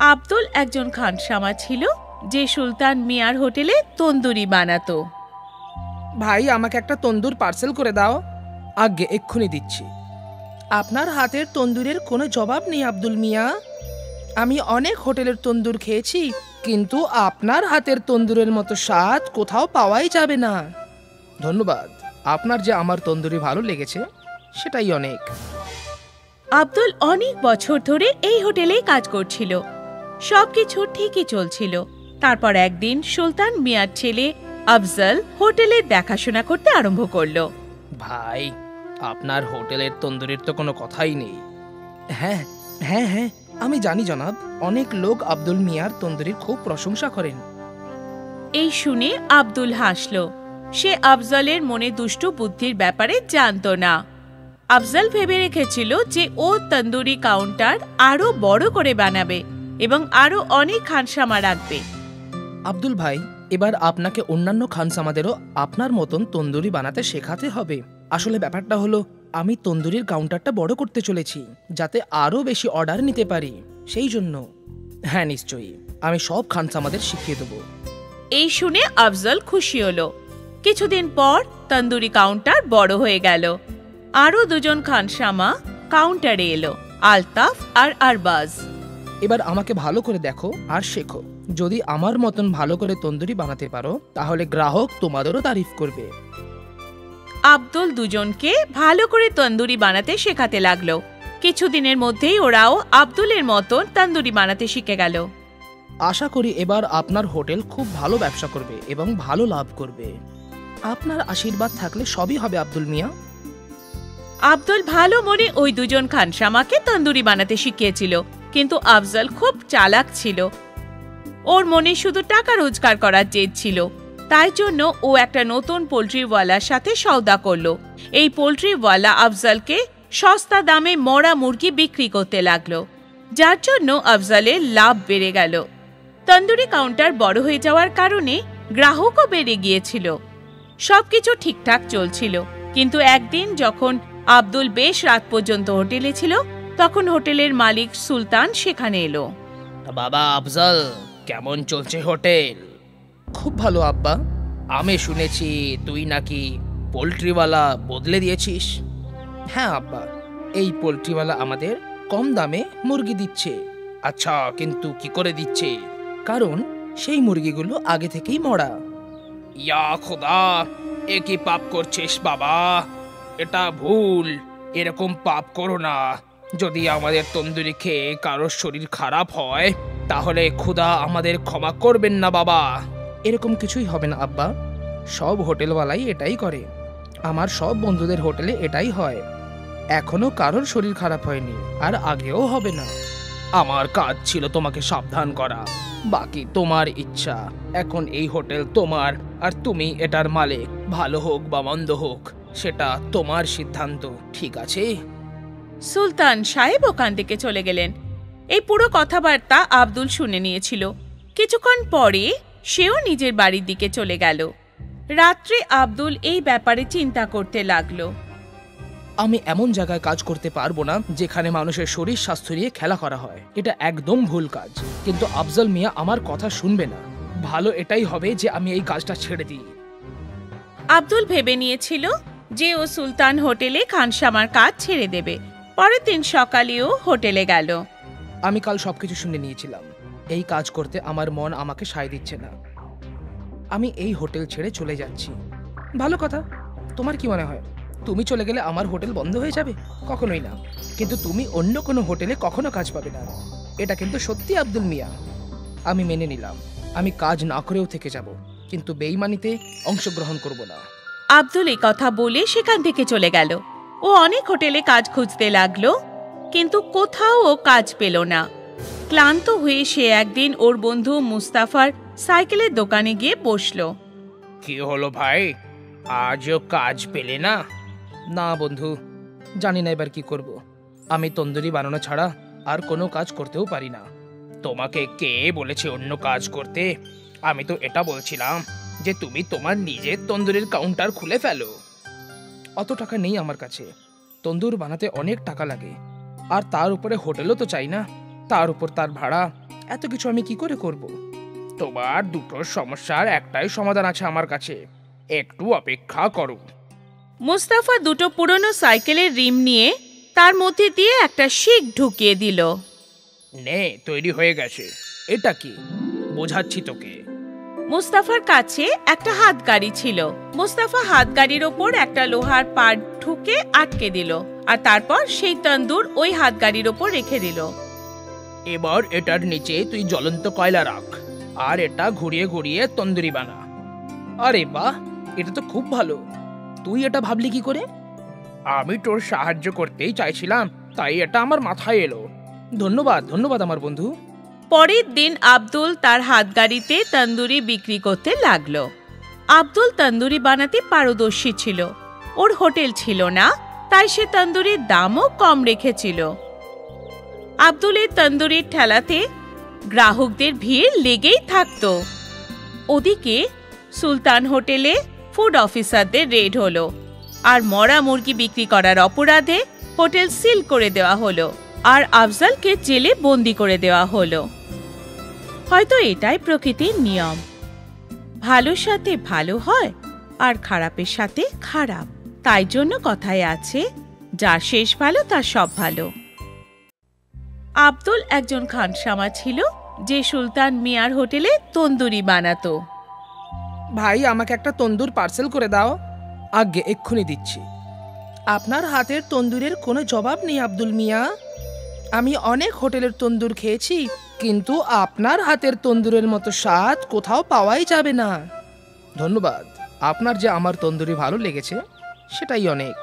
আব্দুল একজন খানসামা ছিল যে সুলতান মিয়ার হোটেলে তন্দুরি বানাতো। ভাই, আমাকে একটা তন্দুর পার্সেল করে দাও। আগে এক্ষুনি দিচ্ছি। আপনার হাতের তন্দুরের কোনো জবাব নেই আব্দুল মিয়া। আমি অনেক হোটেলের তন্দুর খেয়েছি, কিন্তু আপনার হাতের তন্দুরের মতো স্বাদ কোথাও পাওয়াই যাবে না। ধন্যবাদ, আপনার যে আমার তন্দুরি ভালো লেগেছে সেটাই অনেক। আব্দুল অনেক বছর ধরে এই হোটেলেই কাজ করছিল। সবকিছু ঠিকই চলছিল। তারপর একদিন সুলতান মিয়ার ছেলে আফজল হোটেলের দেখাশোনা করতে আরম্ভ করলো। ভাই, আপনার হোটেলের তন্দুরির তো কোনো কথাই নেই। হ্যাঁ হ্যাঁ হ্যাঁ, আমি জানি জনাব, অনেক লোক আব্দুল মিয়ার তন্দুরির খুব প্রশংসা করেন। এই শুনে আব্দুল হাসল। সে আফজলের মনে দুষ্টু বুদ্ধির ব্যাপারে জানতো না। আফজল ভেবে রেখেছিল যে ও তন্দুরি কাউন্টার আরো বড় করে বানাবে এবং আরো অনেক খানসামা রাখবে। আব্দুল ভাই, এবার আপনাকে অন্যান্য খানসামাদেরও আপনার মতন তন্দুরি বানাতে শেখাতে হবে। আসলে ব্যাপারটা হলো, আমি তন্দুরির কাউন্টারটা বড় করতে চলেছি যাতে আরো বেশি অর্ডার নিতে পারি, সেই জন্য। হ্যাঁ নিশ্চয়ই, আমি সব খানসামাদের শিখিয়ে দেবো। এই শুনে আফজল খুশি হলো। কিছুদিন পর তন্দুরি কাউন্টার বড় হয়ে গেল। আরো দুজন খানসামা কাউন্টারে এলো, আলতাফ আর আরবাজ। এবার আমাকে ভালো করে দেখো আর শেখো। যদি আমার মতন ভালো করে তন্দুরি বানাতে পারো তাহলে গ্রাহক তোমাদেরও তারিফ করবে। আব্দুল দুজনকে ভালো করে তন্দুরি বানাতে শেখাতে লাগলো। কিছুদিনের মধ্যেই ওরাও আব্দুলের মতন তন্দুরি বানাতে শিখে গেল। আশা করি এবার আপনার হোটেল খুব ভালো ব্যবসা করবে এবং ভালো লাভ করবে। আপনার আশীর্বাদ থাকলে সবই হবে আব্দুল মিয়া। আব্দুল ভালো মনে ওই দুজন খানসামাকে তন্দুরি বানাতে শিখিয়েছিল, কিন্তু আফজল খুব চালাক ছিল। ওর মনে শুধু টাকা রোজগার করার জেদ ছিল। তাই জন্য ও একটা নতুন পোল্ট্রিওয়ালার সাথে সওদা করলো। এই পোল্ট্রিওয়ালা আফজলকে সস্তা দামে মরা মুরগি বিক্রি করতে লাগলো, যার জন্য আফজলের লাভ বেড়ে গেল। তন্দুরি কাউন্টার বড় হয়ে যাওয়ার কারণে গ্রাহকও বেড়ে গিয়েছিল। সবকিছু ঠিকঠাক চলছিল, কিন্তু একদিন যখন আব্দুল বেশ রাত পর্যন্ত হোটেলে ছিল, তখন হোটেলের মালিক সুলতান সেখানে এলো। বাবা আফজল, কেমন চলছে হোটেল? খুব ভালো আব্বা। আমি শুনেছি তুই নাকি পোল্ট্রিওয়ালা বদলে দিয়েছিস। হ্যাঁ আব্বা, এই পোল্ট্রিওয়ালা আমাদের কম দামে মুরগি দিচ্ছে। আচ্ছা, কিন্তু কি করে দিচ্ছে? কারণ সেই মুরগিগুলো আগে থেকেই মরা। ইয়া খোদা, এ কি পাপ করছিস বাবা? এটা ভুল, এরকম পাপ করো না। যদি আমাদের তন্দুরি খেয়ে কারোর শরীর খারাপ হয় তাহলে খোদা আমাদের ক্ষমা করবেন না বাবা। এরকম কিছুই হবে না আব্বা, সব হোটেলওয়ালাই এটাই করে। আমার সব বন্ধুদের হোটেলে এটাই হয়। এখনো কারোর শরীর খারাপ হয়নি, আর আগেও হবে না। আমার কাজ ছিল তোমাকে সাবধান করা, বাকি তোমার ইচ্ছা। এখন এই হোটেল তোমার, আর তুমি এটার মালিক। ভালো হোক বা মন্দ হোক সেটা তোমার সিদ্ধান্ত, ঠিক আছে? সুলতান সাহেব ওখান থেকে চলে গেলেন। এই পুরো কথাবার্তা আব্দুল শুনে নিয়েছিল। কিছুক্ষণ পরে সেও নিজের বাড়ির দিকে চলে গেল। রাত্রে আব্দুল এই ব্যাপারে চিন্তা করতে লাগলো। আমি এমন জায়গায় কাজ করতে পারবো না যেখানে মানুষের শরীর স্বাস্থ্য নিয়ে খেলা করা হয়। এটা একদম ভুল কাজ। কিন্তু আফজল মিয়া আমার কথা শুনবে না। ভালো এটাই হবে যে আমি এই কাজটা ছেড়ে দিই। আব্দুল ভেবে নিয়েছিল যে ও সুলতান হোটেলে খানসামার কাজ ছেড়ে দেবে। পরের দিন সকালেও হোটেলে গেল। আমি কাল সবকিছু শুনে নিয়েছিলাম। এই কাজ করতে আমার মন আমাকে সায় দিচ্ছে না। আমি এই হোটেল ছেড়ে চলে যাচ্ছি। ভালো কথা। তোমার কি মনে হয়, তুমি চলে গেলে আমার হোটেল বন্ধ হয়ে যাবে? কখনোই না। কিন্তু তুমি অন্য কোনো হোটেলে কখনো কাজ পাবে না। এটা কিন্তু সত্যি আব্দুল মিয়া। আমি মেনে নিলাম, আমি কাজ না করেও থেকে যাব, কিন্তু বেঈমানিতে অংশগ্রহণ করব না। আব্দুল এই কথা বলে সেখান থেকে চলে গেল। ও অনেক হোটেলে কাজ খুঁজতে লাগলো, কিন্তু কোথাও ও কাজ পেল না। ক্লান্ত হয়ে সে একদিন ওর বন্ধু মুস্তাফার সাইকেলের দোকানে গিয়ে বসলো। কি হলো ভাই, আজও কাজ পেলে না? না বন্ধু, জানি না এবার কি করব। আমি তন্দুরি বানানো ছাড়া আর কোনো কাজ করতেও পারি না। তোমাকে কে বলেছে অন্য কাজ করতে? আমি তো এটা বলছিলাম যে তুমি তোমার নিজের তন্দুরির কাউন্টার খুলে ফেলো। অত টাকা নেই আমার কাছে। তন্দুর বানাতে অনেক টাকা লাগে, আর তার উপরে হোটেলও তো চাই না। তার উপর তার ভাড়া। এত কিছু আমি কি করে করব? তোমার দুটো সমস্যার একটাই সমাধান আছে আমার কাছে, একটু অপেক্ষা করো। মুস্তাফা দুটো পুরনো সাইকেলের রিম নিয়ে তার মধ্যে দিয়ে একটা শিক ঢুকিয়ে দিল। নে, তৈরি হয়ে গেছে। এটা কি? বোঝাচ্ছি তোকে। মুস্তাফার কাছে একটা হাতগাড়ি ছিল। মুস্তাফা হাতগাড়ির ওপর একটা লোহার পাট ঠুকে আটকে দিল, আর তারপর সেই তন্দুর ওই হাতগাড়ির ওপর রেখে দিল। এবার এটার নিচে তুই জ্বলন্ত কয়লা রাখ, আর এটা ঘুরিয়ে ঘুরিয়ে তন্দুরি বানা। আরে বাহ, এটা তো খুব ভালো। তুই এটা ভাবলি কি করে? আমি তোর সাহায্য করতেই চাইছিলাম, তাই এটা আমার মাথায় এলো। ধন্যবাদ ধন্যবাদ আমার বন্ধু। পরের দিন আব্দুল তার হাতগাড়িতে তন্দুরি বিক্রি করতে লাগলো। আব্দুল তন্দুরি বানাতে পারদর্শী ছিল। ওর হোটেল ছিল না, তাই সে তন্দুরির দামও কম রেখেছিল। আব্দুলের তন্দুরির ঠেলাতে গ্রাহকদের ভিড় লেগেই থাকতো। ওদিকে সুলতান হোটেলে ফুড অফিসারদের রেড হলো, আর মরা মুরগি বিক্রি করার অপরাধে হোটেল সিল করে দেওয়া হলো, আর আফজালকে জেলে বন্দি করে দেওয়া হলো। হয়তো এটাই প্রকৃতির নিয়ম, ভালোর সাথে ভালো হয় আর খারাপের সাথে খারাপ। তাই জন্য কথায় আছে, যার শেষ ভালো তার সব ভালো। আব্দুল একজন খানসামা ছিল, যে সুলতান মিয়ার হোটেলে তন্দুরি বানাতো। ভাই, আমাকে একটা তন্দুর পার্সেল করে দাও। আগে এক্ষুনি দিচ্ছি। আপনার হাতের তন্দুরের কোনো জবাব নেই আব্দুল মিয়া। আমি অনেক হোটেলের তন্দুর খেয়েছি, কিন্তু আপনার হাতের তন্দুরের মতো স্বাদ কোথাও পাওয়াই যাবে না। ধন্যবাদ, আপনার যে আমার তন্দুরি ভালো লেগেছে সেটাই অনেক।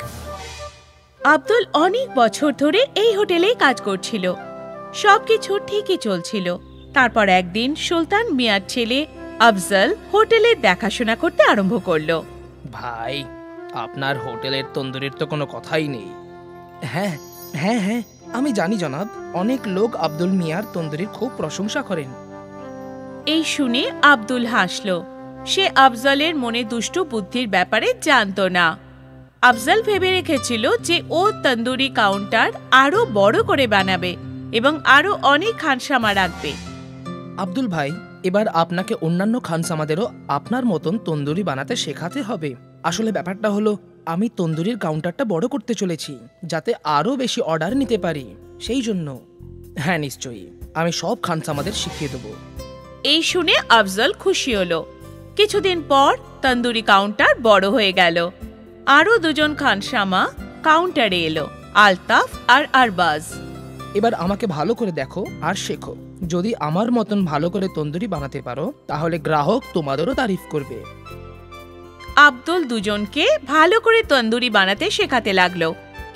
আব্দুল অনেক বছর ধরে এই হোটেলেই কাজ করছিল। সবকিছু ঠিকই চলছিল। তারপর একদিন সুলতান মিয়ার ছেলে আফজল হোটেলের দেখাশোনা করতে আরম্ভ করলো। ভাই, আপনার হোটেলের তন্দুরির তো কোনো কথাই নেই। হ্যাঁ হ্যাঁ হ্যাঁ, আমি জানি জনাব, অনেক লোক আব্দুল মিয়ার তন্দুরির খুব প্রশংসা করেন। এই শুনে আব্দুল হাসল। সে আফজলের মনে দুষ্টু বুদ্ধির ব্যাপারে জানত না। আফজল ভেবে রেখেছিল যে ও তন্দুরি কাউন্টার আরো বড় করে বানাবে এবং আরো অনেক খানসামা রাখবে। আব্দুল ভাই, এবার আপনাকে অন্যান্য খানসামাদেরও আপনার মতন তন্দুরি বানাতে শেখাতে হবে। আসলে ব্যাপারটা হলো, আমি তন্দুরির কাউন্টারটা বড় করতে চলেছি, যাতে আরো বেশি অর্ডার নিতে পারি, সেই জন্য। হ্যাঁ নিশ্চয়ই, আমি সব খানসামাদের শিখিয়ে দেবো। এই শুনে আফজল খুশি হলো। কিছুদিন পর তন্দুরি কাউন্টার বড় হয়ে গেল। আরো দুজন খানসামা কাউন্টারে এলো, আলতাফ আর আরবাজ। এবার আমাকে ভালো করে দেখো আর শেখো। যদি আমার মতন ভালো করে তন্দুরি বানাতে পারো, তাহলে গ্রাহক তোমাদেরও তারিফ করবে। আব্দুল দুজনকে ভালো করে তন্দুরি বানাতে শেখাতে লাগলো।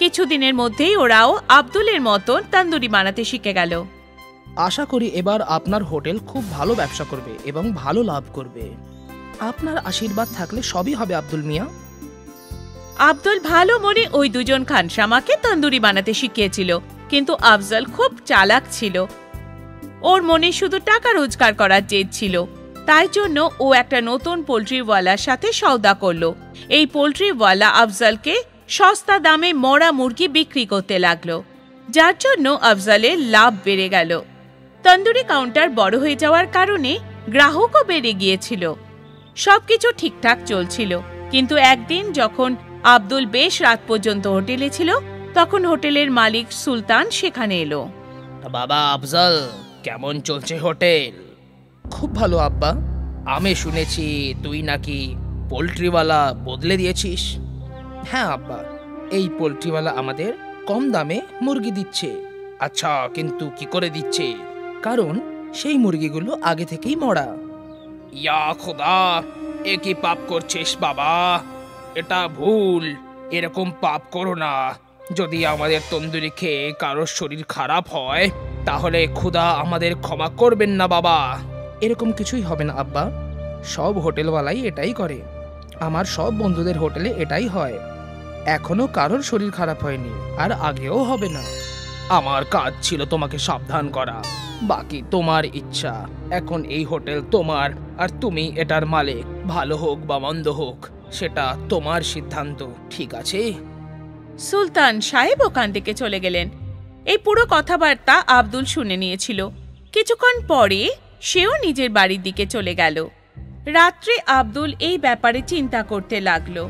কিছুদিনের মধ্যেই ওরাও আব্দুলের মতন তন্দুরি বানাতে শিখে গেল। আশা করি এবার আপনার হোটেল খুব ভালো ব্যবসা করবে এবং ভালো লাভ করবে। আপনার আশীর্বাদ থাকলে সবই হবে আব্দুল মিয়া। আব্দুল ভালো মনে ওই দুজন খানসামাকে তন্দুরি বানাতে শিখিয়েছিল, কিন্তু আফজল খুব চালাক ছিল। ওর মনে শুধু টাকা রোজগার করার জেদ ছিল। তাই জন্য ও একটা নতুন পোল্ট্রিওয়ালার সাথে সওদা করলো। এই পোল্ট্রিওয়ালা আফজলকে সস্তা দামে মরা মুরগি বিক্রি করতে লাগলো, যার জন্য আফজলের লাভ বেড়ে গেল। তন্দুরি কাউন্টার বড় হয়ে যাওয়ার কারণে গ্রাহকও বেড়ে গিয়েছিল। সবকিছু ঠিকঠাক চলছিল, কিন্তু একদিন যখন আব্দুল বেশ রাত পর্যন্ত হোটেলে ছিল, তখন হোটেলের মালিক সুলতান সেখানে এলো। বাবা আফজল, কেমন চলছে হোটেল? খুব ভালো আব্বা। আমি শুনেছি তুই নাকি পোল্ট্রিওয়ালা বদলে দিয়েছিস। হ্যাঁ আব্বা, এই পোল্ট্রিওয়ালা আমাদের কম দামে মুরগি দিচ্ছে। আচ্ছা, কিন্তু কি করে দিচ্ছে? কারণ সেই মুরগিগুলো আগে থেকেই মরা। ইয়া খোদা, এ কি পাপ করছিস বাবা? এটা ভুল, এরকম পাপ করো না। যদি আমাদের তন্দুরি খেয়ে কারোর শরীর খারাপ হয়, তাহলে খোদা আমাদের ক্ষমা করবেন না বাবা। এরকম কিছুই হবে না আব্বা, সব হোটেলওয়ালাই এটাই করে। আমার সব বন্ধুদের হোটেলে এটাই হয়। এখনো কারোর শরীর খারাপ হয়নি, আর আগেও হবে না। আমার কাজ ছিল তোমাকে সাবধান করা, বাকি তোমার ইচ্ছা। এখন এই হোটেল তোমার, আর তুমি এটার মালিক। ভালো হোক বা মন্দ হোক, সেটা তোমার সিদ্ধান্ত, ঠিক আছে? সুলতান সাহেব ওখান থেকে চলে গেলেন। এই পুরো কথাবার্তা আব্দুল শুনে নিয়েছিল। কিছুক্ষণ পরে সেও নিজের বাড়ির দিকে চলে গেল। রাত্রে আব্দুল এই ব্যাপারে চিন্তা করতে লাগলো।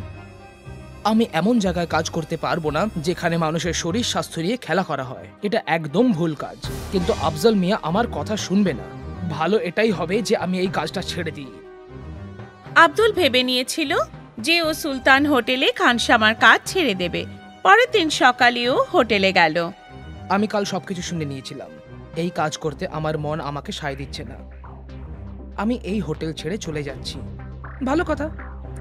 আমি এমন জায়গায় কাজ করতে পারবো না যেখানে মানুষের শরীর স্বাস্থ্য নিয়ে খেলা করা হয়। এটা একদম ভুল কাজ। কিন্তু আফজল মিয়া আমার কথা শুনবে না। ভালো এটাই হবে যে আমি এই কাজটা ছেড়ে দিই। আব্দুল ভেবে নিয়েছিল যে ও সুলতান হোটেলে খানসামার কাজ ছেড়ে দেবে। পরের দিন সকালেও হোটেলে গেল। আমি কাল সবকিছু শুনে নিয়েছিলাম। এই কাজ করতে আমার মন আমাকে সায় দিচ্ছে না। আমি এই হোটেল ছেড়ে চলে যাচ্ছি। ভালো কথা।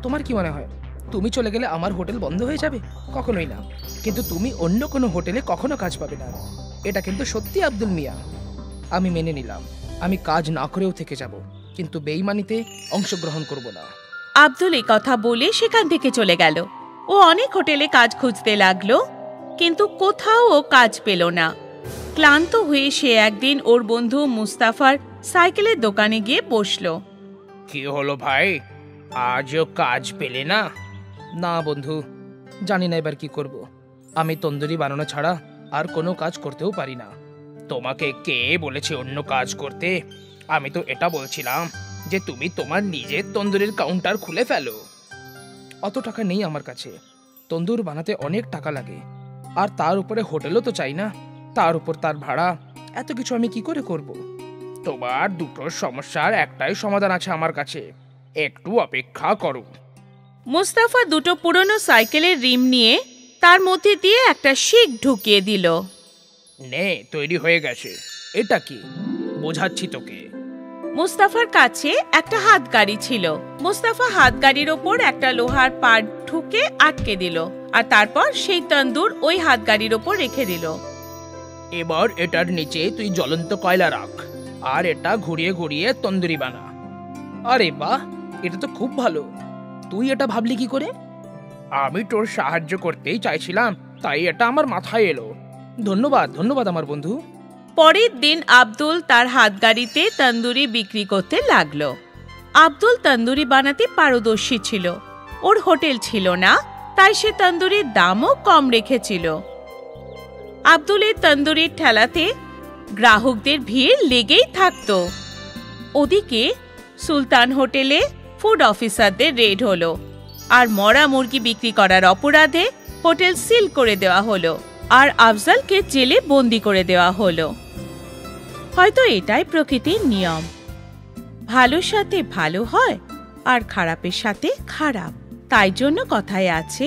তোমার কি মনে হয় তুমি চলে গেলে আমার হোটেল বন্ধ হয়ে যাবে? কখনোই না। কিন্তু তুমি অন্য কোনো হোটেলে কখনো কাজ পাবে না। এটা কিন্তু সত্যি আব্দুল মিয়া। আমি মেনে নিলাম। আমি কাজ না করেও থেকে যাব, কিন্তু বেঈমানিতে অংশগ্রহণ করব না। আব্দুল এই কথা বলে সেখান থেকে চলে গেল। ও অনেক হোটেলে কাজ খুঁজতে লাগলো, কিন্তু কোথাও ও কাজ পেল না। ক্লান্ত হয়ে সে একদিন ওর বন্ধু মুস্তাফার সাইকেলের দোকানে গিয়ে বসলো। কি হলো ভাই, আজও কাজ পেলে না? না বন্ধু, জানি না এবার কি করব। আমি তন্দুরি বানানো ছাড়া আর কোনো কাজ করতেও পারি না। তোমাকে কে বলেছে অন্য কাজ করতে? আমি তো এটা বলছিলাম যে তুমি তোমার নিজের তন্দুরির কাউন্টার খুলে ফেলো। অত টাকা নেই আমার কাছে। তন্দুর বানাতে অনেক টাকা লাগে, আর তার উপরে হোটেলও তো চাই না। তার উপর তার ভাড়া, এত কিছু আমি কি করে করব? তোমার দুটো সমস্যার একটাই সমাধান আছে আমার কাছে, একটু অপেক্ষা করো। মুস্তাফা দুটো পুরনো সাইকেলের রিম নিয়ে তার মধ্যে দিয়ে একটা শিক ঢুকিয়ে দিল। নে, তৈরি হয়ে গেছে। এটা কি? বোঝাচ্ছি তোকে। মুস্তাফার কাছে একটা হাতগাড়ি ছিল। মুস্তাফা হাতগাড়ির ওপর একটা লোহার পাট ঠুকে আটকে দিল, আর তারপর সেই তন্দুর ওই হাতগাড়ির ওপর রেখে দিল। এবার এটার নিচে তুই জ্বলন্ত কয়লা রাখ, আর এটা ঘুরিয়ে ঘুরিয়ে তন্দুরি বানা। আরে বাহ, এটা তো খুব ভালো। তুই এটা ভাবলি কি করে? আমি তোর সাহায্য করতেই চাইছিলাম, তাই এটা আমার মাথায় এলো। ধন্যবাদ ধন্যবাদ আমার বন্ধু। পরের দিন আব্দুল তার হাতগাড়িতে তন্দুরি বিক্রি করতে লাগলো। আব্দুল তন্দুরি বানাতে পারদর্শী ছিল। ওর হোটেল ছিল না, তাই সে তন্দুরির দামও কম রেখেছিল। আব্দুলের তন্দুরির ঠেলাতে গ্রাহকদের ভিড় লেগেই থাকতো। ওদিকে সুলতান হোটেলে ফুড অফিসারদের রেড হলো, আর মরা মুরগি বিক্রি করার অপরাধে হোটেল সিল করে দেওয়া হলো, আর আফজলকে জেলে বন্দি করে দেওয়া হলো। হয়তো এটাই প্রকৃতির নিয়ম। ভালোর সাথে ভালো হয় আর খারাপের সাথে খারাপ। তাই জন্য কথায় আছে,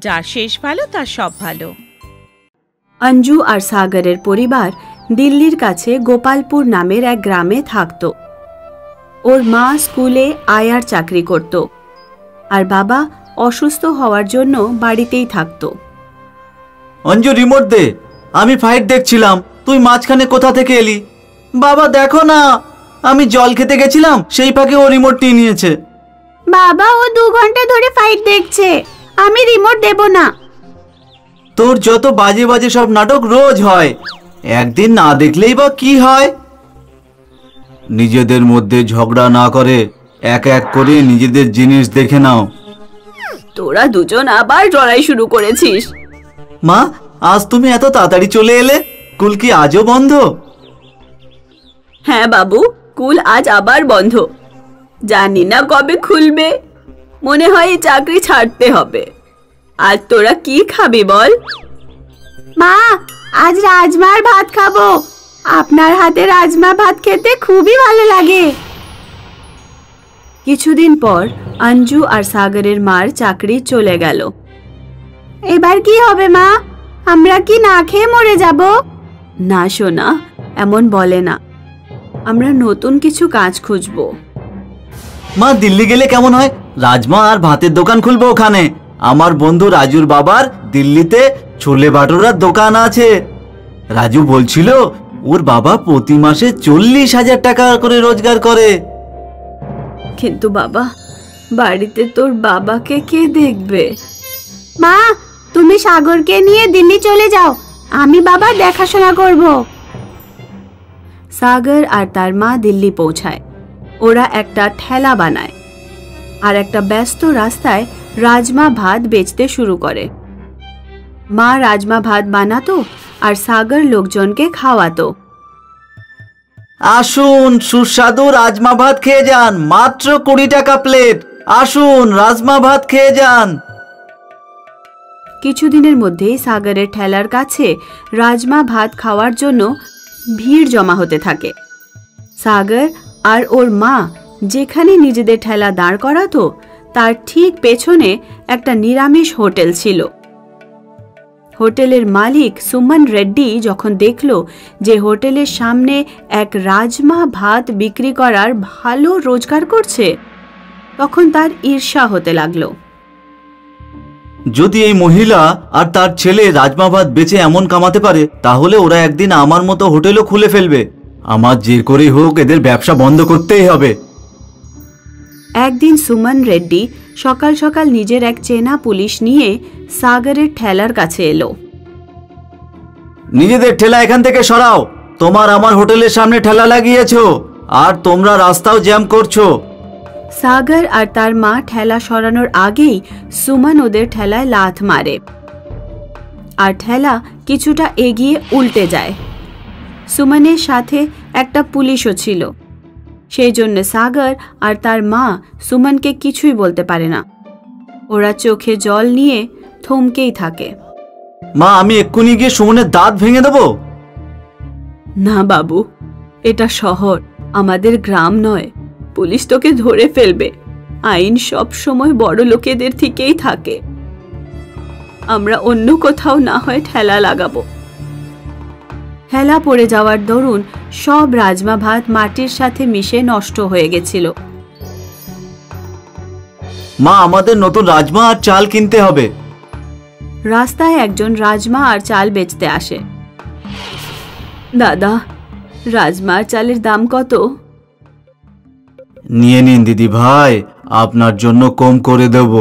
যার শেষ ভালো তার সব ভালো। অঞ্জু আর সাগরের পরিবার দিল্লির কাছে গোপালপুর নামের এক গ্রামে থাকত। ওর মা স্কুলে আয়ার চাকরি করত, আর বাবা অসুস্থ হওয়ার জন্য বাড়িতেই থাকত। অঞ্জু, রিমোট দে। আমি ফাইট দেখছিলাম, তুই মাঝখানে কোথা থেকে এলি? বাবা দেখো না, আমি জল খেতে গেছিলাম, সেই ফাঁকে ও রিমোট নিয়ে নিয়েছে। বাবা, ও 2 ঘন্টা ধরে ফাইট দেখছে, আমি রিমোট দেব না। তোর যত বাজে বাজে সব নাটক রোজ হয়, একদিন না দেখলেই বা কি হয়? নিজেদের মধ্যে ঝগড়া না করে এক এক করে নিজেদের জিনিস দেখে নাও। তোরা দুজন আবার লড়াই শুরু করেছিস। মা, আজ তুমি এত তাড়াতাড়ি চলে এলে? স্কুল কি আজও বন্ধ? হ্যাঁ বাবু, স্কুল আজ আবার বন্ধ। জানি না কবে খুলবে। মনে হয় এই চাকরি ছাড়তে হবে। আজ তোরা কি খাবি বল? মা, আজ রাজমার ভাত খাবো। আপনার হাতে রাজমা ভাত খেতে খুবই ভালো লাগে। কিছুদিন পর অঞ্জু আর সাগরের মার চাকরি চলে গেল। এবার কি হবে মা? আমরা কি না খেয়ে মরে যাব? না সোনা, এমন বলে না। আমরা নতুন কিছু কাজ খুঁজবো। মা, দিল্লি গেলে কেমন হয়? রাজমা আর ভাতের দোকান খুলবো ওখানে। আমার বন্ধু রাজুর বাবার দিল্লিতে ছোলে ভাটুরার দোকান আছে। রাজু বলছিল ওর বাবা প্রতি মাসে 40,000 টাকা করে রোজগার করে। কিন্তু বাবা, বাড়িতে তোর বাবাকে কে দেখবে? মা, তুমি সাগরকে নিয়ে দিল্লি চলে যাও, আমি বাবার দেখাশোনা করব। সাগর আর তার মা দিল্লি পৌঁছায়। ওরা একটা ঠেলা বানায় আর একটা ব্যস্ত রাস্তায় রাজমা ভাত বেচতে শুরু করে। মা রাজমা ভাত বানাতো আর সাগর লোকজনকে খাওয়াতো। আসুন, সুস্বাদু রাজমা ভাত খেয়ে যান, মাত্র 20 টাকা প্লেট। আসুন, রাজমা ভাত খেয়ে যান। কিছুদিনের মধ্যেই সাগরের ঠেলার কাছে রাজমা ভাত খাওয়ার জন্য ভিড় জমা হতে থাকে। সাগর আর ওর মা যেখানে নিজেদের ঠেলা দাঁড় করাতো তার ঠিক পেছনে একটা নিরামিষ হোটেল ছিল। হোটেলের মালিক সুমন রেড্ডি যখন দেখল যে হোটেলের সামনে এক রাজমা ভাত বিক্রি করার ভালো রোজগার করছে, তখন তার ঈর্ষা হতে লাগলো। যদি এই মহিলা আর তার ছেলে রাজমা ভাত বেচে এমন কামাতে পারে, তাহলে ওরা একদিন আমার মতো হোটেলও খুলে ফেলবে। আমার যে করেই হোক এদের ব্যবসা বন্ধ করতেই হবে। একদিন সুমন রেড্ডি সকাল সকাল নিজের এক চেনা পুলিশ নিয়ে সাগরের ঠেলার কাছে এলো। নিজেদের ঠেলা এখান থেকে সরাও। তোমার আমার হোটেলের সামনে ঠেলা লাগিয়েছো আর তোমরা রাস্তাও জ্যাম করছো। সাগর আর তার মা ঠেলা সরানোর আগেই সুমন ওদের ঠেলায় লাথ মারে আর ঠেলা কিছুটা এগিয়ে উল্টে যায়। সুমনের সাথে একটা পুলিশও ছিল, সেই জন্য সাগর আর তার মা সুমনকে কিছুই বলতে পারে না। ওরা চোখে জল নিয়ে থমকেই থাকে। মা, আমি এক্ষুনি গিয়ে সুমনের দাঁত ভেঙে দেবো। না বাবু, এটা শহর, আমাদের গ্রাম নয়। পুলিশ তোকে ধরে ফেলবে। আইন সব সময় বড় লোকেদের থেকেই থাকে। আমরা অন্য কোথাও না হয় ঠেলা লাগাবো। ঠেলা পড়ে যাওয়ার দরুন সব রাজমা ভাত মাটির সাথে মিশে নষ্ট হয়ে গেছিল। মা, আমাদের নতুন রাজমা আর চাল কিনতে হবে। রাস্তায় একজন রাজমা আর চাল বেচতে আসে। দাদা, রাজমা আর চালের দাম কত? নিয়ে নিন দিদি ভাই, আপনার জন্য কম করে দেব।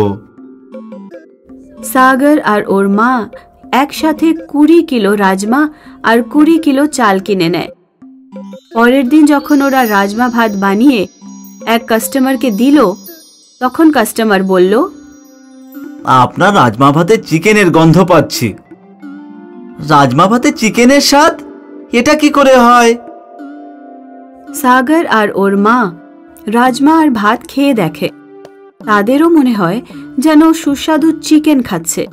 সাগর আর ওর মা একসাথে 20 কিলো রাজমা আর 20 কিলো চাল কিনে নেয়। পরের দিন যখন ওরা রাজমা ভাত বানিয়ে এক কাস্টমারকে দিল, তখন কাস্টমার বলল, আপনার রাজমা ভাতে চিকেনের গন্ধ পাচ্ছি। রাজমা ভাতে চিকেনের স্বাদ? এটা কি করে হয়? সাগর আর ওর মা রাজমা আর ভাত খেয়ে দেখে। তাদেরও মনে হয় যেন সুস্বাদু চিকেন খাচ্ছে।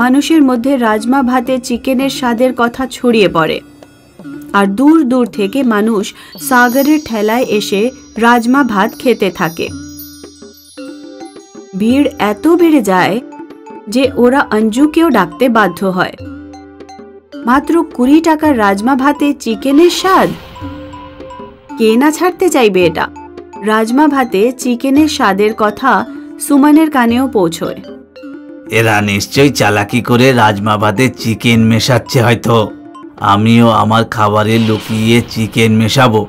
মানুষের মধ্যে রাজমা ভাতে চিকেনের স্বাদের কথা ছড়িয়ে পড়ে আর দূর দূর থেকে মানুষ সাগরের ঠেলায় এসে রাজমা ভাত খেতে থাকে। ভিড় এত বেড়ে যায় যে ওরা অঞ্জুকেও ডাকতে বাধ্য হয়। মাত্র 20 টাকার রাজমা ভাতে চিকেনের স্বাদ, কে না ছাড়তে চাইবে এটা? রাজমা ভাতে চিকেনের স্বাদের কথা সুমনের কানেও পৌঁছয়। এরা নিশ্চয়ই চালাকি করে রাজমা ভাতে চিকেন মেশাচ্ছে হয়তো। আমিও আমার খাবারে লুকিয়ে চিকেন মেশাবো,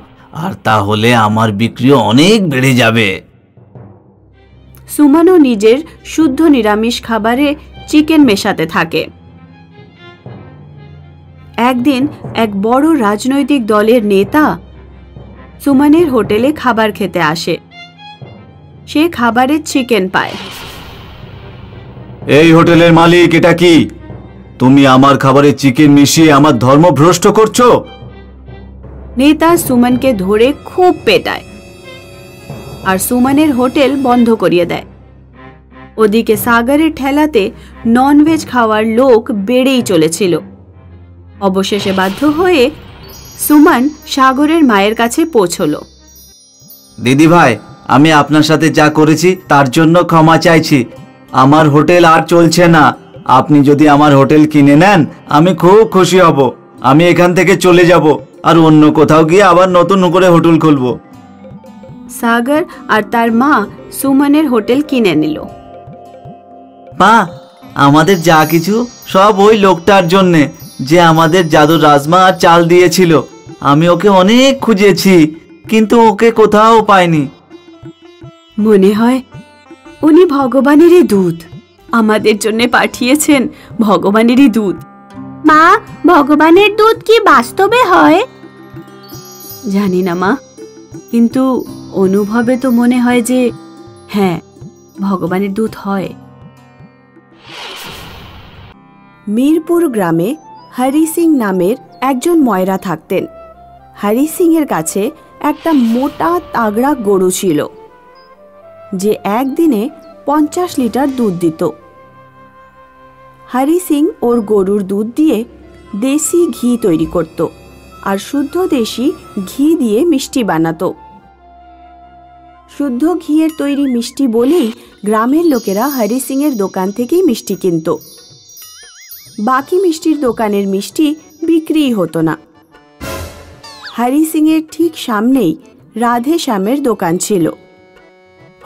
আর তাহলে আমার বিক্রিও অনেক বেড়ে যাবে। সুমনও নিজের শুদ্ধ নিরামিষ খাবারে চিকেন মেশাতে থাকে। একদিন এক বড় রাজনৈতিক দলের নেতা সুমনের হোটেলে খাবার খেতে আসে। সে খাবারে চিকেন পায়। এই হোটেলের মালিক, এটা কি? তুমি আমার খাবারে চিকেন মিশিয়ে আমার ধর্ম ভ্রষ্ট করছো। নেতা সুমনকে ধরে খুব পেটায় আর সুমনের হোটেল বন্ধ করিয়ে দেয়। ওদিকে সাগরের ঠেলাতে ননভেজ খাওয়ার লোক বেড়েই চলেছিল। অবশেষে বাধ্য হয়ে সুমন সাগরের মায়ের কাছে পৌঁছলো। দিদি ভাই, আমি আপনার সাথে যা করেছি তার জন্য ক্ষমা চাইছি। আমার হোটেল আর চলছে না। আপনি যদি আমার হোটেল কিনে নেন, আমি খুব খুশি হব। আমি এখান থেকে চলে যাব আর অন্য কোথাও গিয়ে আবার নতুন করে হোটেল খুলবো। সাগর আর তার মা সুমনের হোটেল কিনে নিল। মা, আমাদের যা কিছু সব ওই লোকটার জন্যে, যে আমাদের জাদুর রাজমা আর চাল দিয়েছিল। আমি ওকে অনেক খুঁজেছি, কিন্তু ওকে কোথাও পাইনি। মনে হয় উনি ভগবানেরই দূত, আমাদের জন্য পাঠিয়েছেন ভগবানেরই দূত। মা, ভগবানের দূত কি বাস্তবে হয়? জানি না মা, কিন্তু অনুভবে তো মনে হয় যে হ্যাঁ, ভগবানের দূত হয়। মিরপুর গ্রামে হরি সিং নামের একজন ময়রা থাকতেন। হরি সিং এর কাছে একটা মোটা তাগড়া গরু ছিল, যে একদিনে 50 লিটার দুধ দিত। হরি সিং ওর গরুর দুধ দিয়ে দেশি ঘি তৈরি করত আর শুদ্ধ দেশি ঘি দিয়ে মিষ্টি বানাতো। শুদ্ধ ঘিয়ের তৈরি মিষ্টি বলেই গ্রামের লোকেরা হরি সিং এর দোকান থেকেই মিষ্টি কিনত। বাকি মিষ্টির দোকানের মিষ্টি বিক্রিই হতো না। হরি সিং এর ঠিক সামনেই রাধে শ্যামের দোকান ছিল।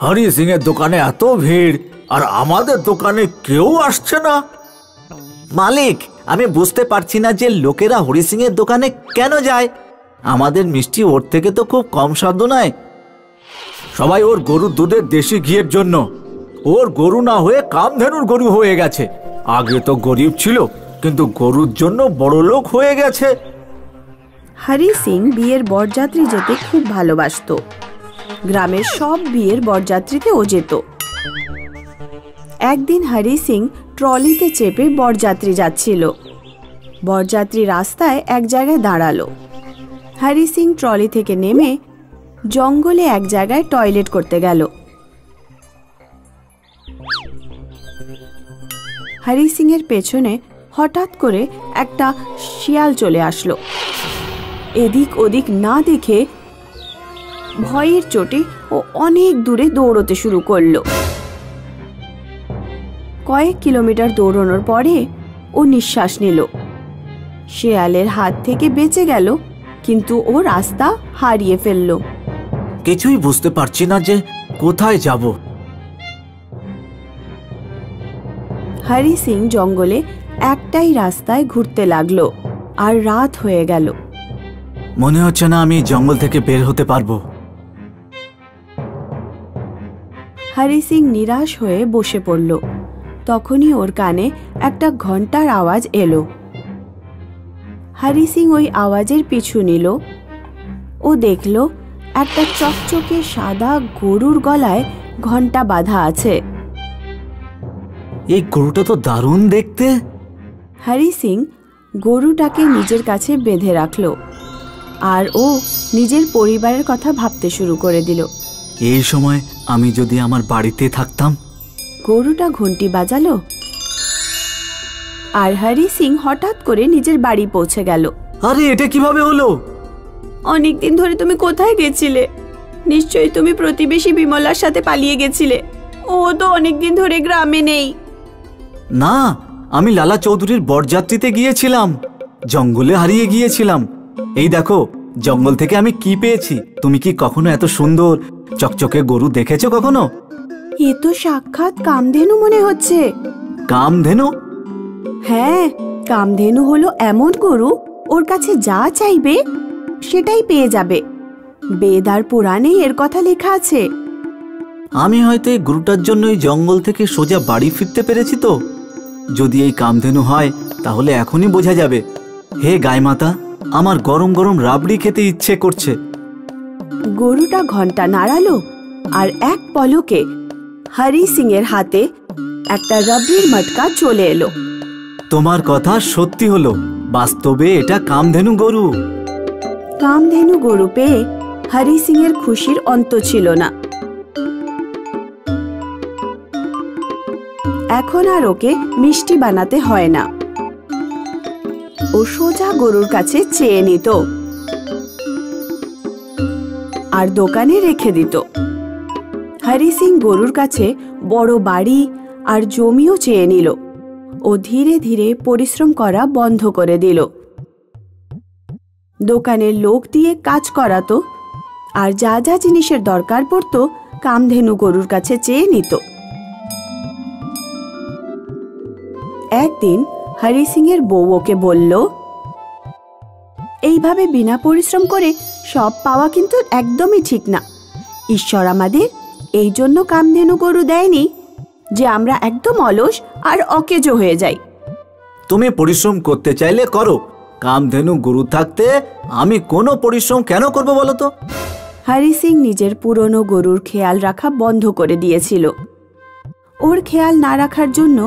হরি সিং এর দোকানে এত ভিড়, আর আমাদের দোকানে কেউ আসছে না। মালিক, আমি বুঝতে পারছি না যে লোকেরা হরি সিং এর দোকানে কেন যায়। আমাদের মিষ্টি ওর থেকে তো খুব কম স্বাদ নয়। সবাই ওর গরুর দুধের দেশি ঘিয়ের জন্য। ওর গরু না হয়ে কামধেনুর গরু হয়ে গেছে। আগে তো গরিব ছিল, কিন্তু গরুর জন্য বড় লোক হয়ে গেছে। হরি সিং বিয়ের বরযাত্রী যেতে খুব ভালোবাসতো। গ্রামের সব বিয়ের বরযাত্রীতে ও যেত। একদিন হরি সিং ট্রলিতে চেপে বরযাত্রী যাচ্ছিল। বরযাত্রী রাস্তায় এক জায়গায় দাঁড়ালো। হরি সিং ট্রলি থেকে নেমে জঙ্গলে এক জায়গায় টয়লেট করতে গেল। হরি সিং এর পেছনে হঠাৎ করে একটা শিয়াল চলে আসলো। এদিক ওদিক না দেখে ভয়ের চোটে ও অনেক দূরে দৌড়তে শুরু করলো। কয়েক কিলোমিটার দৌড়ানোর পরে ও নিঃশ্বাস নিল। শেয়ালের হাত থেকে বেঁচে গেল, কিন্তু ও রাস্তা হারিয়ে ফেলল। কিছুই বুঝতে পারছি না যে কোথায় যাব। হরি সিং জঙ্গলে একটাই রাস্তায় ঘুরতে লাগলো, আর রাত হয়ে গেল। মনে হচ্ছে না আমি জঙ্গল থেকে বের হতে পারবো। হরি সিং নিরাশ হয়ে বসে পড়ল। তখনই ওর কানে একটা ঘন্টার আওয়াজ এলো। হরি সিং ওই আওয়াজের পিছু নিল। ও দেখল একটা চকচকে সাদা গরুর গলায় ঘন্টা বাঁধা আছে। এই গরুটা তো দারুণ দেখতে। হরি সিং গরুটাকে নিজের কাছে বেঁধে রাখল, আর ও নিজের পরিবারের কথা ভাবতে শুরু করে দিল। এই সময় আমি যদি আমার বাড়িতে থাকতাম। গরুটা ঘন্টি বাজালো, আর হরি সিং হঠাৎ করে নিজের বাড়ি পৌঁছে গেল। আরে, এটা কিভাবে হলো? অনেকদিন ধরে তুমি কোথায় গেছিলে? নিশ্চয়ই তুমি প্রতিবেশী বিমলার সাথে পালিয়ে গেছিলে। ও তো অনেকদিন ধরে গ্রামে নেই। না, আমি লালা চৌধুরীর বরযাত্রীতে গিয়েছিলাম। জঙ্গলে হারিয়ে গিয়েছিলাম। এই দেখো, জঙ্গল থেকে আমি কি পেয়েছি। তুমি কি কখনো এত সুন্দর চকচকে গরু দেখেছো কখনো? এ তো সাক্ষাৎ কামধেনু মনে হচ্ছে। কামধেনু? হ্যাঁ, কামধেনু হলো এমন গরু, ওর কাছে যা চাইবে সেটাই পেয়ে যাবে। বেদ আর পুরাণে এর কথা লেখা আছে। আমি হয়তো এই গরুটার জন্যই জঙ্গল থেকে সোজা বাড়ি ফিরতে পেরেছি। তো যদি এই কামধেনু হয়, তাহলে এখনই বোঝা যাবে। হে গায় মাতা, আমার গরম গরম রাবড়ি খেতে ইচ্ছে করছে। গরুটা ঘন্টা নাড়ালো, আর এক পলকে হরি সিং এর হাতে একটা রাবড়ির মটকা চলে এলো। তোমার কথা সত্যি হলো, বাস্তবে এটা কামধেনু গরু। কামধেনু গরু পেয়ে হরি সিং এর খুশির অন্ত ছিল না। এখন আর ওকে মিষ্টি বানাতে হয় না। ও সোজা গরুর কাছে চেয়ে নিত আর দোকানে রেখে দিত। হরি সিং গরুর কাছে বড় বাড়ি আর জমিও চেয়ে নিল। ও ধীরে ধীরে পরিশ্রম করা বন্ধ করে দিল। দোকানের লোক দিয়ে কাজ করাতো, আর যা যা জিনিসের দরকার পড়তো কামধেনু গরুর কাছে চেয়ে নিত। একদিন হরি সিং এর বউ ওকে বলল, এইভাবে বিনা পরিশ্রম করে সব পাওয়া কিন্তু একদমই ঠিক না। ঈশ্বর আমাদের এই জন্য কামধেনু গরু দেয়নি যে আমরা একদম অলস আর অকেজো হয়ে যাই। তুমি পরিশ্রম করতে চাইলে করো। কামধেনু গরু থাকতে আমি কোনো পরিশ্রম কেন করব বলো তো? হরি সিং নিজের পুরনো গরুর খেয়াল রাখা বন্ধ করে দিয়েছিল। ওর খেয়াল না রাখার জন্য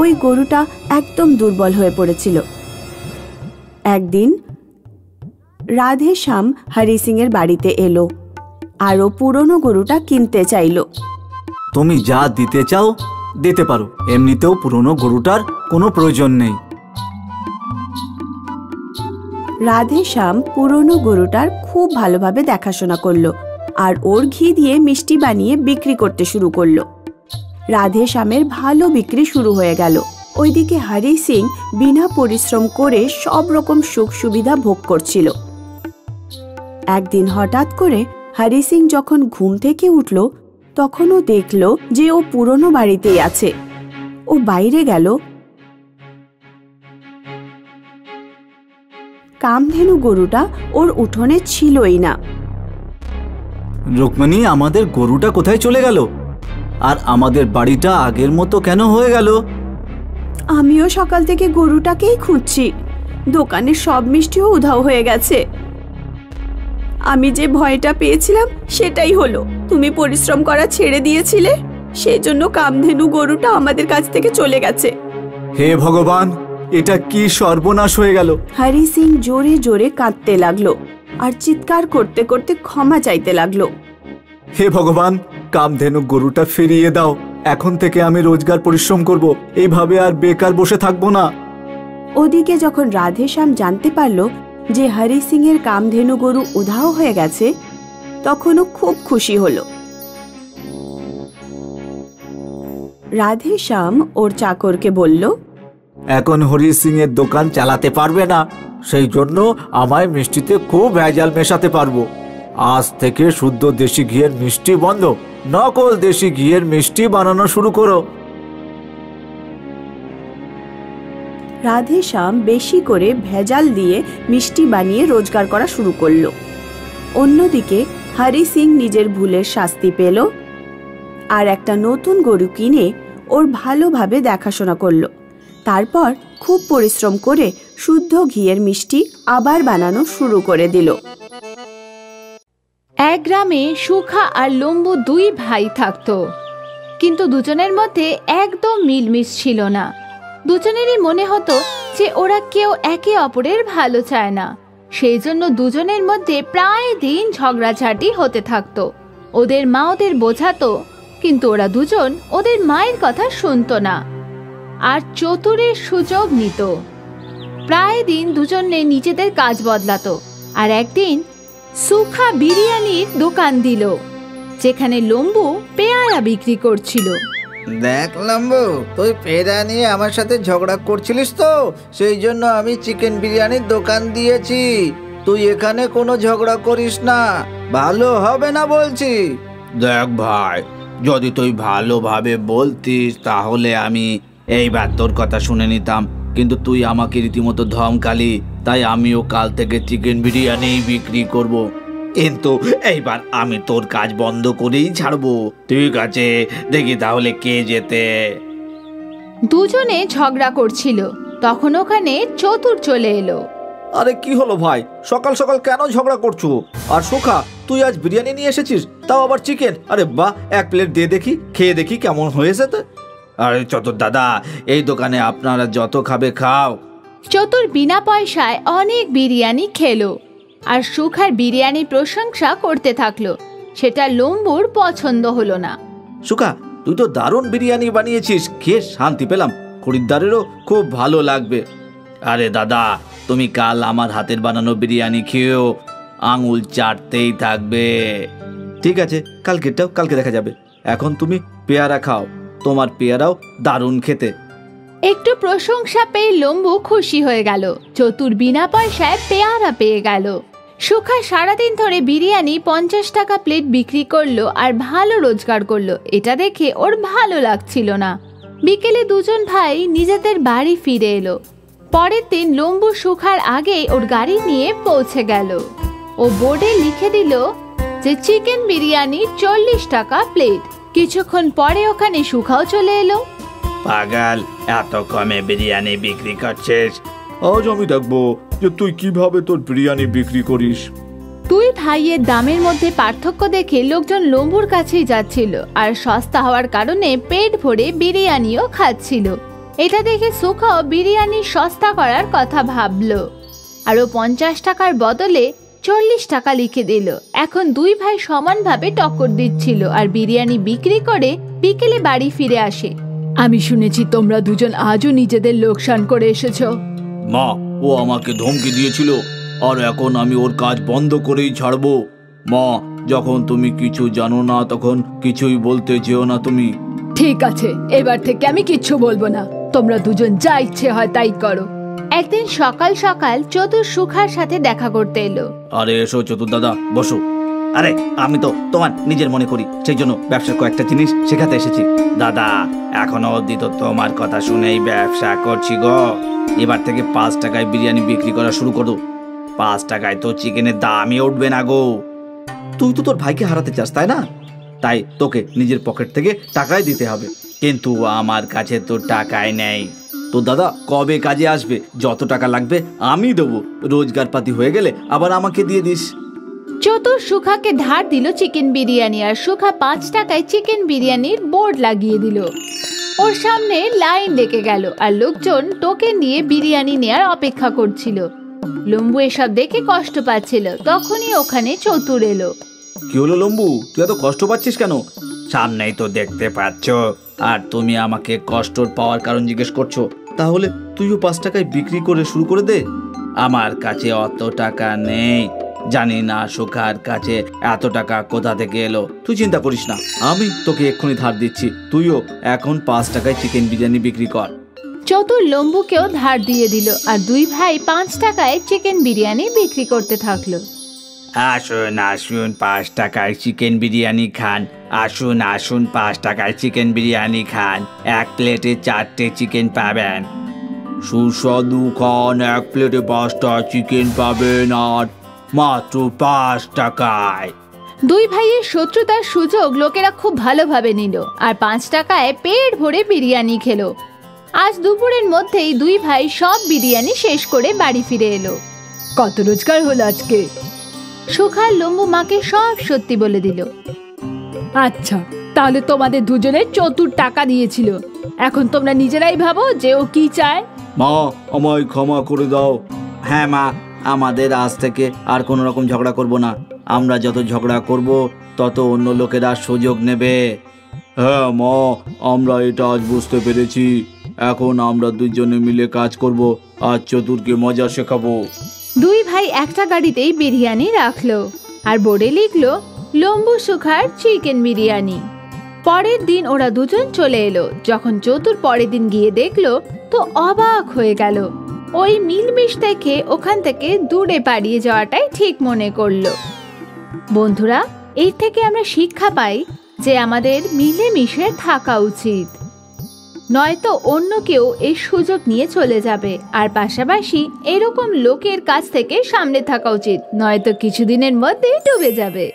ওই গরুটা একদম দুর্বল হয়ে পড়েছিল। একদিন রাধে শ্যাম হরি সিং এর বাড়িতে এলো আর ও পুরনো গরুটা কিনতে চাইলো। তুমি যা দিতে চাও দিতে পারো, এমনিতেও পুরনো গরুটার কোনো প্রয়োজন নেই। রাধে শ্যাম পুরনো গরুটার খুব ভালোভাবে দেখাশোনা করলো আর ওর ঘি দিয়ে মিষ্টি বানিয়ে বিক্রি করতে শুরু করলো। রাধে শ্যামের ভালো বিক্রি শুরু হয়ে গেল। ওইদিকে হরি সিং বিনা পরিশ্রম করে সব রকম সুখ সুবিধা ভোগ করছিল। একদিন হঠাৎ করে হরি সিং যখন ঘুম থেকে উঠল তখন ও দেখল যে ও পুরনো বাড়িতেই আছে। ও বাইরে গেল। কামধেনু গরুটা ওর উঠোনে ছিলই না। রুকমণি, আমাদের গরুটা কোথায় চলে গেল? আর আমাদের বাড়িটা আগের মতো কেন হয়ে গেল? আমিও সকাল থেকে গরুটাকেই খুঁজছি। দোকানের সব মিষ্টিও উধাও হয়ে গেছে। আমি যে ভয়টা পেয়েছিলাম সেটাই হলো। তুমি পরিশ্রম করা ছেড়ে দিয়েছিলে, সেই জন্য কামধেনু গরুটা আমাদের কাছ থেকে চলে গেছে। হে ভগবান, এটা কি সর্বনাশ হয়ে গেল! হরি সিং জোরে জোরে কাঁদতে লাগলো আর চিৎকার করতে করতে ক্ষমা চাইতে লাগলো। হে ভগবান, কামধেনু গরুটা ফিরিয়ে দাও। এখন থেকে আমি রোজগার পরিশ্রম করব, এইভাবে আর বেকার বসে থাকবো না। ওদিকে যখন রাধে শ্যাম জানতে পারলো যে হরি সিং এর কামধেনু গরু উধাও হয়ে গেছে তখন ও খুব খুশি হলো। রাধে শ্যাম ওর চাকরকে বলল, এখন হরি সিং এর দোকান চালাতে পারবে না, সেই জন্য আমায় মিষ্টিতে খুব ভেজাল মেশাতে পারবো। আজ থেকে শুদ্ধ দেশি ঘিয়ের মিষ্টি বন্ধ, নকল দেশি ঘিয়ের মিষ্টি বানানো শুরু করো। রাধে শ্যাম বেশি করে ভেজাল দিয়ে মিষ্টি বানিয়ে রোজগার করা শুরু করলো। অন্যদিকে হরি সিং নিজের ভুলের শাস্তি পেল আর একটা নতুন গরু কিনে ওর ভালোভাবে দেখাশোনা করলো। তারপর খুব পরিশ্রম করে শুদ্ধ ঘিয়ের মিষ্টি আবার বানানো শুরু করে দিল। এক গ্রামে সুখা আর লম্বু দুই ভাই থাকতো, কিন্তু দুজনের মধ্যে একদম মিলমিশ ছিল না। দুজনেরই মনে হতো যে ওরা কেউ একে অপরের ভালো চায় না। সেই জন্য দুজনের মধ্যে প্রায় দিন ঝগড়াঝাটি হতে থাকতো। ওদের মা ওদের বোঝাতো, কিন্তু ওরা দুজন ওদের মায়ের কথা শুনতো না আর চতুরের সুযোগ নিত। প্রায় দিন দুজনে নিজেদের কাজ বদলাতো। আর একদিন সুখা বিরিয়ানির দোকান দিল, যেখানে লম্বু পেয়ারা বিক্রি করছিল। দেখ লম্বু, তুই পেয়ারা নিয়ে আমার সাথে ঝগড়া করছিলিস তো, সেই জন্য আমি চিকেন বিরিয়ানির দোকান দিয়েছি। তুই এখানে কোনো ঝগড়া করিস না, ভালো হবে না বলছি। দেখ ভাই, যদি তুই ভালোভাবে বলতিস তাহলে আমি এইবার তোর কথা শুনে নিতাম, কিন্তু তুই আমাকে রীতিমতো ধমকালি, তাই আমিও কাল থেকে চিকেন বিরিয়ানি বিক্রি করব। কিন্তু এইবার আমি তোর কাজ বন্ধ করেই ছাড়বো। ঠিক আছে, দেখি তাহলে কে জেতে। দুজনে ঝগড়া করছিল, তখন ওখানে চতুর চলে এলো। আরে কি হলো ভাই, সকাল সকাল কেন ঝগড়া করছো? আর সুখা, তুই আজ বিরিয়ানি নিয়ে এসেছিস, তাও আবার চিকেন। আরে বাহ, এক প্লেট দিয়ে দেখি, খেয়ে দেখি কেমন হয়েছে। তো আরে চতুর দাদা, এই দোকানে আপনারা যত খাবে খাও। চতুর বিনা পয়সায় অনেক বিরিয়ানি খেলো আর সুখার বিরিয়ানির প্রশংসা করতে থাকলো। সেটা লম্বুর পছন্দ হলো না। সুখা, তুই তো দারুণ বিরিয়ানি বানিয়েছিস, খেয়ে শান্তি পেলাম, খরিদ্দারেরও খুব ভালো লাগবে। আরে দাদা, তুমি কাল আমার হাতের বানানো বিরিয়ানি খেয়েও আঙুল চাটতেই থাকবে। ঠিক আছে, কালকেরটাও কালকে দেখা যাবে। এখন তুমি পেয়ারা খাও, তোমার পেয়ারাও দারুণ খেতে। একটু প্রশংসা পেয়ে লম্বু খুশি হয়ে গেল। চতুর বিনা পয়সায় পেয়ারা পেয়ে গেল। সুখা সারাদিন ধরে বিরিয়ানি 50 টাকা প্লেট বিক্রি করলো আর ভালো রোজগার করলো। এটা দেখে ওর ভালো লাগছিল না। বিকেলে দুজন ভাই নিজেদের বাড়ি ফিরে এলো। পরের দিন লম্বু সুখার আগেই ওর গাড়ি নিয়ে পৌঁছে গেল। ও বোর্ডে লিখে দিল যে চিকেন বিরিয়ানি 40 টাকা প্লেট। কিছুক্ষণ পরে ওখানে সুখাও চলে এলো। পাগল, এত কমে বিরিয়ানি বিক্রি করছিস? আজ আমি দেখবো যে তুই কিভাবে তোর বিরিয়ানি বিক্রি করিস। দুই ভাইয়ের দামের মধ্যে পার্থক্য দেখে লোকজন লম্বুর কাছেই যাচ্ছিল আর সস্তা হওয়ার কারণে পেট ভরে বিরিয়ানিও খাচ্ছিল। এটা দেখে সুখাও বিরিয়ানি সস্তা করার কথা ভাবলো আরও 50 টাকার বদলে 40 টাকা লিখে দিল। এখন দুই ভাই সমানভাবে টক্কর দিচ্ছিল আর বিরিয়ানি বিক্রি করে বিকেলে বাড়ি ফিরে আসে। আমি শুনেছি তোমরা দুজন আজও নিজেদের লোকসান করে এসেছো। মা, ও আমাকে ধমকি দিয়েছিল আর এখন আমি ওর কাজ বন্ধ করেই ছাড়বো। মা, যখন তুমি কিছু জানো না তখন কিছুই বলতে চেও না তুমি। ঠিক আছে, এবার থেকে আমি কিচ্ছু বলবো না, তোমরা দুজন যা ইচ্ছে হয় তাই করো। একদিন সকাল সকাল চতুর সুখার সাথে দেখা করতে এলো। আরে এসো চতুর দাদা, বসো। আরে আমি তো তোমার নিজের মনে করি, সেই জন্য ব্যবসার কয়েকটা জিনিস শেখাতে এসেছি। দাদা, এখনো অবধি তো তোমার কথা শুনেই ব্যবসা করছি গো। এবার থেকে 5 টাকায় বিরিয়ানি বিক্রি করা শুরু করো। 5 টাকায় তো চিকেনের দামই উঠবে না গো। তুই তো তোর ভাইকে হারাতে চাস, তাই না? তাই তোকে নিজের পকেট থেকে টাকাই দিতে হবে, কিন্তু আমার কাছে তো টাকাই নেই। তো দাদা কবে কাজে আসবে? যত টাকা লাগবে আমি দেবো, রোজগার পাতি হয়ে গেলে আবার আমাকে দিয়ে দিস। চতুর সুখাকে ধার দিল চিকেন বিরিয়ানি আর সুখা 5 টাকায় চিকেন বিরিয়ানির বোর্ড লাগিয়ে দিল। ওর সামনে লাইন লেগে গেল আর লোকজন টোকেন নিয়ে বিরিয়ানি নেয়ার অপেক্ষা করছিল। লম্বু এসব দেখে কষ্ট পাচ্ছিল, তখনই ওখানে চতুর এলো। কি হলো লম্বু, তুই এত কষ্ট পাচ্ছিস কেন? সামনেই তো দেখতে পাচ্ছ, আর তুমি আমাকে কষ্ট পাওয়ার কারণ জিজ্ঞেস করছো। তাহলে তুইও 5 টাকায় বিক্রি করে শুরু করে দে। আমার কাছে অত টাকা নেই, জানি না সুখার কাছে এত টাকা কোথা থেকে এলো। তুই চিন্তা করিস না, আমি তোকে এক্ষুনি ধার দিচ্ছি, তুইও এখন 5 টাকায় চিকেন বিরিয়ানি বিক্রি কর। চতুর লম্বুকেও ধার দিয়ে দিল আর দুই ভাই 5 টাকায় চিকেন বিরিয়ানি বিক্রি করতে থাকলো। আসুন আসুন 5 টাকায় চিকেন বিরিয়ানি খান, আসুন আসুন 5 টাকায় চিকেন বিরিয়ানি খান, 1 প্লেটে 4টে চিকেন পাবেন। সুস্বাদু খান, 1 প্লেটে 5টা চিকেন পাবেন আর মাত্র 5 টাকায়। দুই ভাইয়ের শত্রুতার সুযোগ লোকেরা খুব ভালোভাবে নিল আর 5 টাকায় পেট ভরে বিরিয়ানি খেলো। আজ দুপুরের মধ্যেই দুই ভাই সব বিরিয়ানি শেষ করে বাড়ি ফিরে এলো। কত রোজগার হলো আজকে? সুখার লম্বু মাকে সব সত্যি বলে দিল। আচ্ছা, তাহলে তোমাদের দুজনের চতুর টাকা দিয়েছিল, এখন তোমরা নিজেরাই ভাবো যে ও কি চায়। মা, আমায় ক্ষমা করে দাও। হ্যাঁ মা, আমাদের আজ থেকে আর কোনো রকম ঝগড়া করব না। আমরা যত ঝগড়া করব তত অন্য লোকেরা সুযোগ নেবে। হ্যাঁ মা, আমরা এটা আজ বুঝতে পেরেছি। এখন আমরা দুজনে মিলে কাজ করব আর চতুরকে মজা শেখাবো। দুই ভাই একটা গাড়িতেই বিরিয়ানি রাখলো আর বোর্ডে লিখলো লম্বু সুখার চিকেন বিরিয়ানি। পরের দিন ওরা দুজন চলে এলো। যখন চতুর পরের দিন গিয়ে দেখলো তো অবাক হয়ে গেল। ওই মিলমিশ দেখে ওখান থেকে দূরে পালিয়ে যাওয়াটাই ঠিক মনে করলো। বন্ধুরা, এর থেকে আমরা শিক্ষা পাই যে আমাদের মিলেমিশে থাকা উচিত, নয়তো অন্য কেউ এই সুযোগ নিয়ে চলে যাবে। আর পাশাপাশি এরকম লোকের কাছ থেকে সামনে থাকা উচিত, নয়তো কিছুদিনের মধ্যে ডুবে যাবে।